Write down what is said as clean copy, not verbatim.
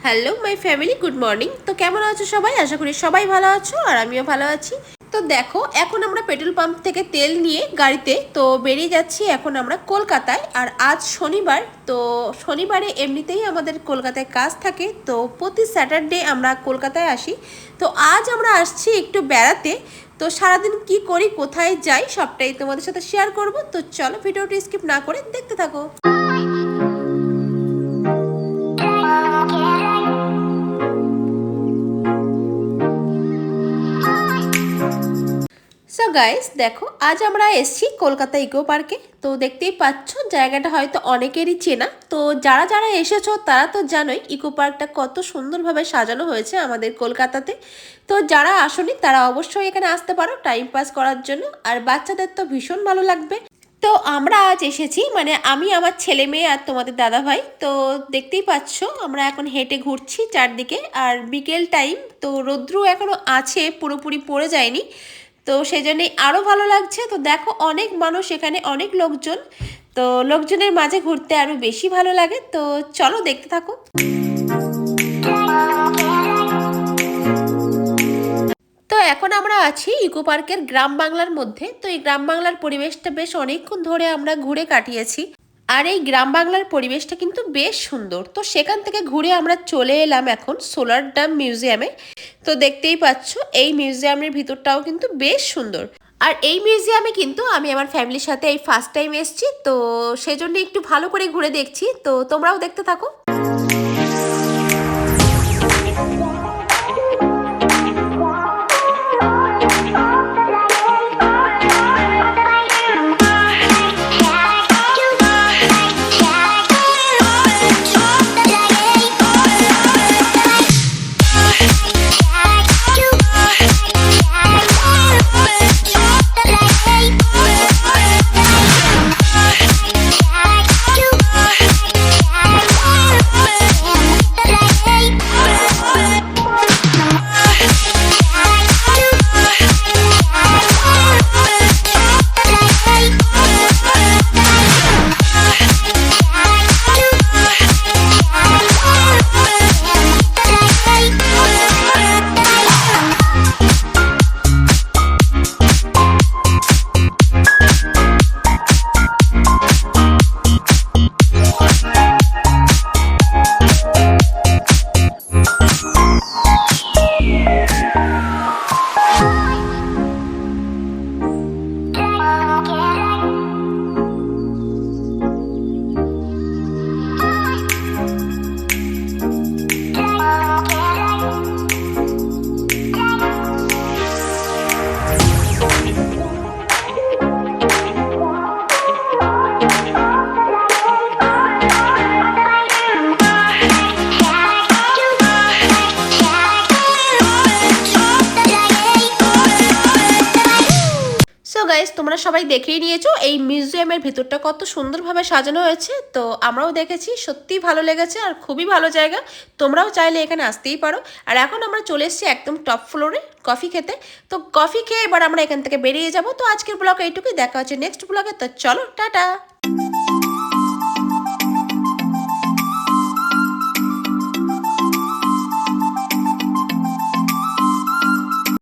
Hello my family, good morning. তো কেমন আছো সবাই? আশা করি সবাই ভালো আছো আর আমিও ভালো আছি। তো দেখো, এখন আমরা পেট্রোল পাম্প থেকে তেল নিয়ে গাড়িতে তো বেরিয়ে যাচ্ছি এখন আমরা কলকাতায়। আর আজ শনিবার, তো শনিবারে এমনিতেই আমাদের কলকাতায় কাজ থাকে, তো প্রতি স্যাটারডে আমরা কলকাতায় আসি। তো আজ আমরা আসছি একটু বেড়াতে। তো সারাদিন কি করি, কোথায় যাই, সবটাই তোমাদের সাথে শেয়ার করব। তো চলো ভিডিওটি স্কিপ না করে দেখতে থাকো। সো গাইস, দেখো আজ আমরা এসেছি কলকাতা ইকো পার্কে। তো দেখতেই পাচ্ছ জায়গাটা হয়তো অনেকেরই চেনা। তো যারা যারা এসেছো তারা তো জানোই ইকো পার্কটা কত সুন্দরভাবে সাজানো হয়েছে আমাদের কলকাতাতে। তো যারা আসোনি তারা অবশ্যই এখানে আসতে পারো টাইম পাস করার জন্য, আর বাচ্চাদের তো ভীষণ ভালো লাগবে। তো আমরা আজ এসেছি, মানে আমি, আমার ছেলে মেয়ে আর তোমাদের দাদা ভাই। তো দেখতেই পাচ্ছ আমরা এখন হেঁটে ঘুরছি চারদিকে, আর বিকেল টাইম, তো রৌদ্র এখনো আছে, পুরোপুরি পড়ে যায়নি। তো সেই জন্যই আরও ভালো লাগছে। তো দেখো অনেক মানুষ এখানে, অনেক লোকজন। তো লোকজনের মাঝে ঘুরতে আরও বেশি ভালো লাগে। তো চলো দেখতে থাকো। তো এখন আমরা আছি ইকো পার্কের গ্রাম বাংলার মধ্যে। তো এই গ্রাম বাংলার পরিবেশটা বেশ অনেকক্ষণ ধরে আমরা ঘুরে কাটিয়েছি। আর এই গ্রাম বাংলার পরিবেশটা কিন্তু বেশ সুন্দর। তো সেখান থেকে ঘুরে আমরা চলে এলাম এখন সোলার ড্যাম মিউজিয়ামে। তো দেখতেই পাচ্ছ এই মিউজিয়ামের ভিতরটাও কিন্তু বেশ সুন্দর। আর এই মিউজিয়ামে কিন্তু আমি আমার ফ্যামিলির সাথে এই ফার্স্ট টাইম এসেছি, তো সেজন্য একটু ভালো করে ঘুরে দেখছি। তো তোমরাও দেখতে থাকো। গাইস, তোমরা সবাই দেখেই নিয়েছো এই মিউজিয়ামের ভিতরটা কত সুন্দরভাবে সাজানো হয়েছে। তো আমরাও দেখেছি, সত্যিই ভালো লেগেছে আর খুবই ভালো জায়গা। তোমরাও চাইলে এখানে আসতেই পারো। আর এখন আমরা চলে এসেছি একদম টপ ফ্লোরে কফি খেতে। তো কফি খেয়ে এবার আমরা এখান থেকে বেরিয়ে যাব। তো আজকের ব্লগ এইটুকুই, দেখা হচ্ছে নেক্সট ব্লগে। তো চলো, টাটা।